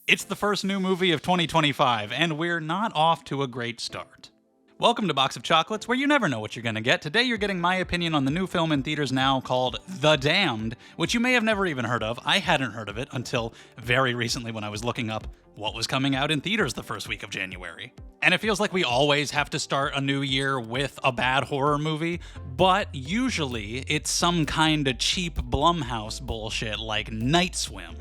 It's the first new movie of 2025, and we're not off to a great start. Welcome to Box of Chocolates, where you never know what you're gonna get. Today you're getting my opinion on the new film in theaters now called The Damned, which you may have never even heard of. I hadn't heard of it until very recently when I was looking up what was coming out in theaters the first week of January. And it feels like we always have to start a new year with a bad horror movie, but usually it's some kind of cheap Blumhouse bullshit like Night Swim.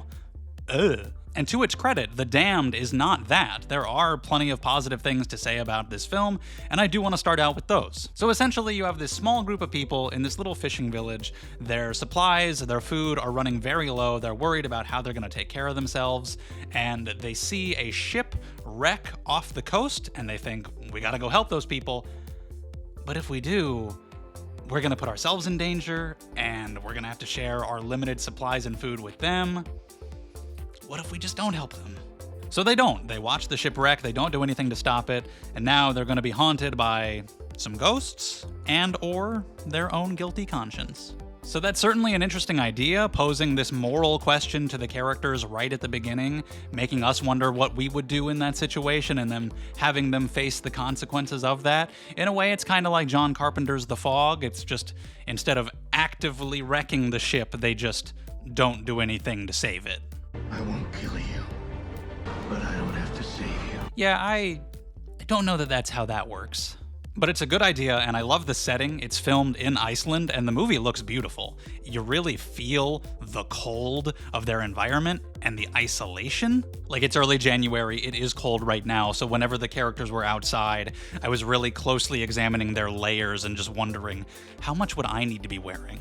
Ugh. And to its credit, The Damned is not that. There are plenty of positive things to say about this film, and I do want to start out with those. So essentially, you have this small group of people in this little fishing village. Their supplies, their food are running very low. They're worried about how they're going to take care of themselves, and they see a ship wreck off the coast, and they think, we gotta go help those people. But if we do, we're going to put ourselves in danger, and we're going to have to share our limited supplies and food with them. What if we just don't help them? So they don't. They watch the shipwreck, they don't do anything to stop it, and now they're going to be haunted by some ghosts and or their own guilty conscience. So that's certainly an interesting idea, posing this moral question to the characters right at the beginning, making us wonder what we would do in that situation and then having them face the consequences of that. In a way, it's kind of like John Carpenter's The Fog. It's just, instead of actively wrecking the ship, they just don't do anything to save it. I won't kill you, but I don't have to save you. Yeah, I don't know that that's how that works. But it's a good idea, and I love the setting. It's filmed in Iceland, and the movie looks beautiful. You really feel the cold of their environment and the isolation. Like, it's early January, it is cold right now, so whenever the characters were outside, I was really closely examining their layers and just wondering, how much would I need to be wearing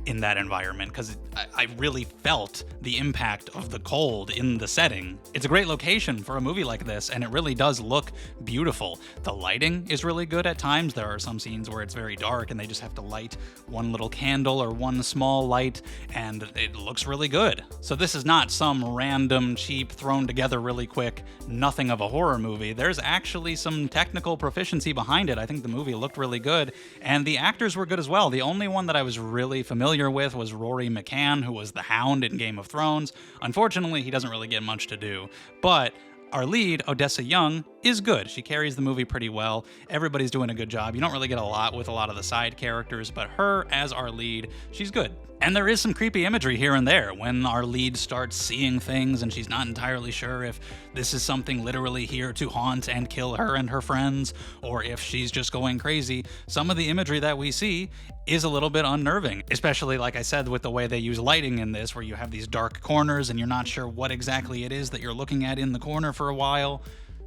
in that environment? Because I really felt the impact of the cold in the setting. It's a great location for a movie like this, and it really does look beautiful. The lighting is really good at times. There are some scenes where it's very dark and they just have to light one little candle or one small light, and it looks really good. So this is not some random, cheap, thrown together really quick, nothing of a horror movie. There's actually some technical proficiency behind it. I think the movie looked really good, and the actors were good as well. The only one that I was really familiar with was Rory McCann, who was the Hound in Game of Thrones. Unfortunately, he doesn't really get much to do, but our lead, Odessa Young, is good. She carries the movie pretty well. Everybody's doing a good job. You don't really get a lot with a lot of the side characters, but her as our lead, she's good. And there is some creepy imagery here and there when our lead starts seeing things and she's not entirely sure if this is something literally here to haunt and kill her and her friends, or if she's just going crazy. Some of the imagery that we see is a little bit unnerving, especially, like I said, with the way they use lighting in this, where you have these dark corners and you're not sure what exactly it is that you're looking at in the corner for a while.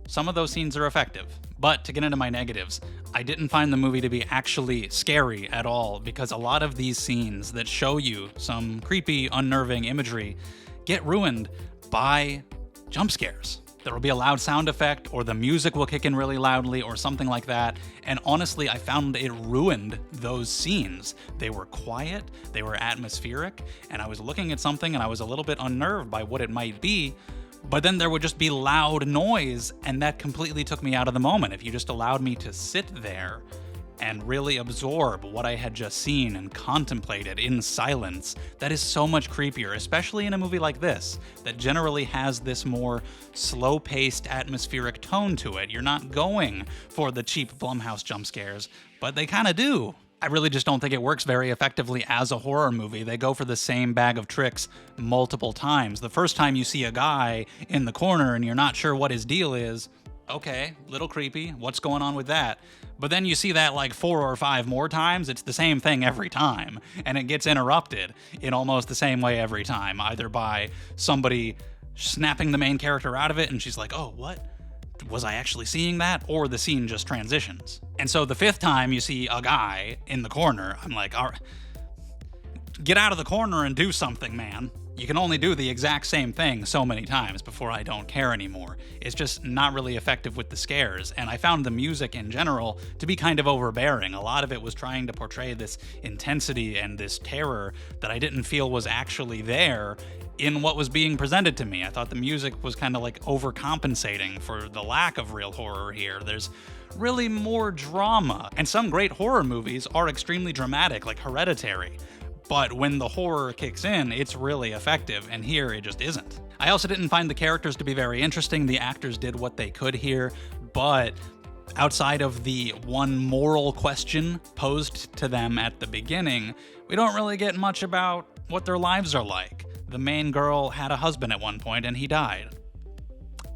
Some of those scenes are effective. But to get into my negatives, I didn't find the movie to be actually scary at all, because a lot of these scenes that show you some creepy, unnerving imagery get ruined by jump scares. There will be a loud sound effect, or the music will kick in really loudly, or something like that. And honestly, I found it ruined those scenes. They were quiet, they were atmospheric, and I was looking at something and I was a little bit unnerved by what it might be. But then there would just be loud noise, and that completely took me out of the moment. If you just allowed me to sit there and really absorb what I had just seen and contemplated in silence, that is so much creepier, especially in a movie like this, that generally has this more slow-paced, atmospheric tone to it. You're not going for the cheap Blumhouse jump scares, but they kind of do. I really just don't think it works very effectively as a horror movie. They go for the same bag of tricks multiple times. The first time you see a guy in the corner and you're not sure what his deal is, okay, little creepy, what's going on with that? But then you see that like 4 or 5 more times, it's the same thing every time, and it gets interrupted in almost the same way every time, either by somebody snapping the main character out of it and she's like, oh, what? Was I actually seeing that? Or the scene just transitions. And so the 5th time you see a guy in the corner, I'm like, all right, get out of the corner and do something, man. You can only do the exact same thing so many times before I don't care anymore. It's just not really effective with the scares, and I found the music in general to be kind of overbearing. A lot of it was trying to portray this intensity and this terror that I didn't feel was actually there in what was being presented to me. I thought the music was kind of like overcompensating for the lack of real horror here. There's really more drama, and some great horror movies are extremely dramatic, like Hereditary. But when the horror kicks in, it's really effective, and here it just isn't. I also didn't find the characters to be very interesting. The actors did what they could here, but outside of the one moral question posed to them at the beginning, we don't really get much about what their lives are like. The main girl had a husband at one point, and he died.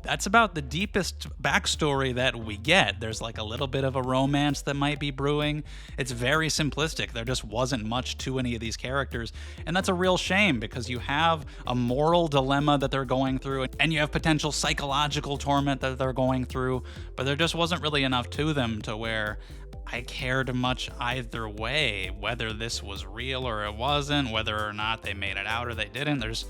That's about the deepest backstory that we get. There's like a little bit of a romance that might be brewing. It's very simplistic. There just wasn't much to any of these characters. And that's a real shame because you have a moral dilemma that they're going through and you have potential psychological torment that they're going through, but there just wasn't really enough to them to where I cared much either way, whether this was real or it wasn't, whether or not they made it out or they didn't. There's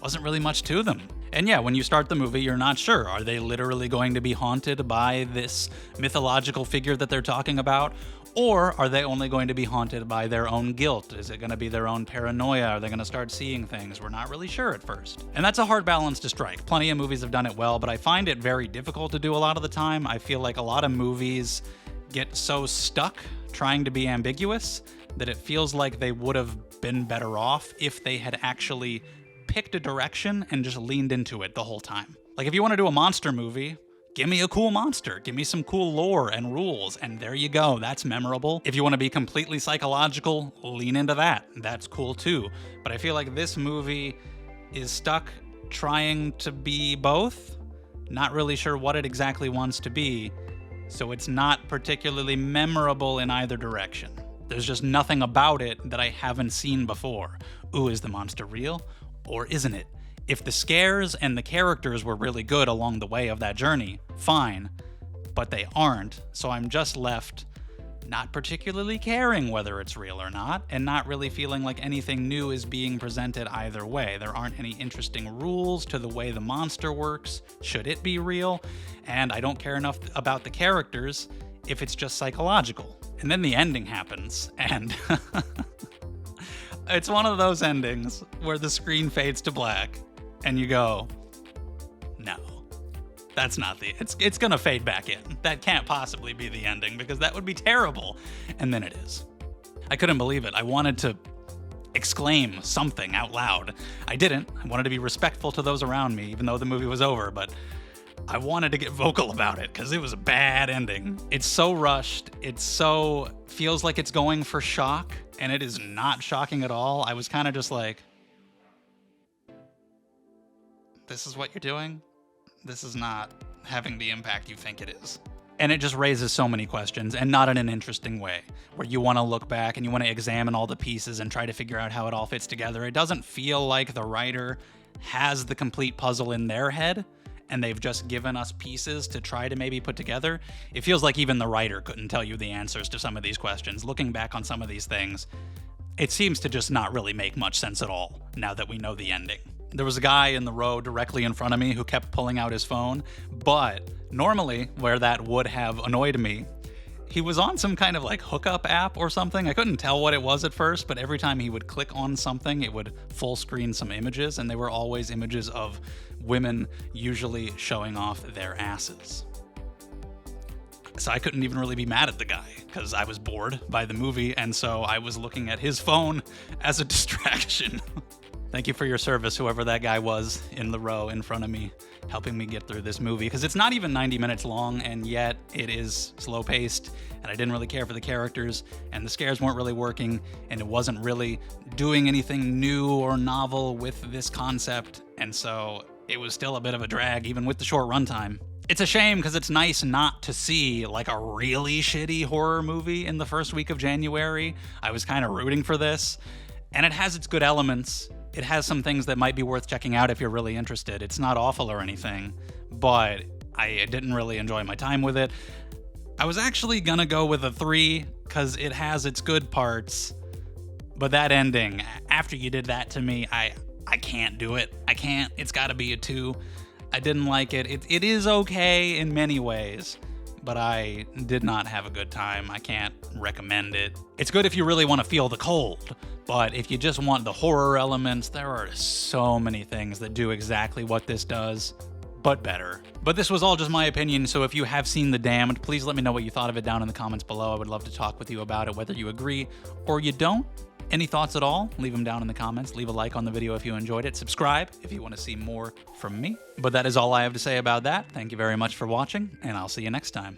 wasn't really much to them. And yeah, when you start the movie, you're not sure. Are they literally going to be haunted by this mythological figure that they're talking about? Or are they only going to be haunted by their own guilt? Is it going to be their own paranoia? Are they going to start seeing things? We're not really sure at first. And that's a hard balance to strike. Plenty of movies have done it well, but I find it very difficult to do a lot of the time. I feel like a lot of movies get so stuck trying to be ambiguous that it feels like they would have been better off if they had actually picked a direction and just leaned into it the whole time. Like if you want to do a monster movie, give me a cool monster, give me some cool lore and rules, and there you go, that's memorable. If you want to be completely psychological, lean into that, that's cool too. But I feel like this movie is stuck trying to be both, not really sure what it exactly wants to be, so it's not particularly memorable in either direction. There's just nothing about it that I haven't seen before. Ooh, is the monster real? Or isn't it? If the scares and the characters were really good along the way of that journey, fine, but they aren't, so I'm just left not particularly caring whether it's real or not, and not really feeling like anything new is being presented either way. There aren't any interesting rules to the way the monster works, should it be real, and I don't care enough about the characters if it's just psychological. And then the ending happens, and it's one of those endings where the screen fades to black and you go, no, that's not it's gonna fade back in. That can't possibly be the ending because that would be terrible. And then it is. I couldn't believe it. I wanted to exclaim something out loud. I didn't. I wanted to be respectful to those around me, even though the movie was over, but I wanted to get vocal about it because it was a bad ending. It's so rushed. It so feels like it's going for shock, and it is not shocking at all. I was kind of just like, this is what you're doing? This is not having the impact you think it is. And it just raises so many questions, and not in an interesting way, where you want to look back and you want to examine all the pieces and try to figure out how it all fits together. It doesn't feel like the writer has the complete puzzle in their head, and they've just given us pieces to try to maybe put together. It feels like even the writer couldn't tell you the answers to some of these questions. Looking back on some of these things, it seems to just not really make much sense at all, now that we know the ending. There was a guy in the row directly in front of me who kept pulling out his phone, but normally, where that would have annoyed me, he was on some kind of like hookup app or something. I couldn't tell what it was at first, but every time he would click on something, it would full screen some images, and they were always images of women usually showing off their asses. So I couldn't even really be mad at the guy because I was bored by the movie, and so I was looking at his phone as a distraction. Thank you for your service, whoever that guy was in the row in front of me, helping me get through this movie, because it's not even 90 minutes long, and yet it is slow-paced, and I didn't really care for the characters, and the scares weren't really working, and it wasn't really doing anything new or novel with this concept, and so it was still a bit of a drag, even with the short runtime. It's a shame, because it's nice not to see like a really shitty horror movie in the first week of January. I was kind of rooting for this, and it has its good elements. It has some things that might be worth checking out if you're really interested. It's not awful or anything, but I didn't really enjoy my time with it. I was actually gonna go with a 3 because it has its good parts, but that ending, after you did that to me, I can't do it. I can't. It's gotta be a 2. I didn't like it. It is okay in many ways, but I did not have a good time. I can't recommend it. It's good if you really want to feel the cold, but if you just want the horror elements, there are so many things that do exactly what this does, but better. But this was all just my opinion, so if you have seen The Damned, please let me know what you thought of it down in the comments below. I would love to talk with you about it, whether you agree or you don't. Any thoughts at all? Leave them down in the comments. Leave a like on the video if you enjoyed it. Subscribe if you want to see more from me. But that is all I have to say about that. Thank you very much for watching, and I'll see you next time.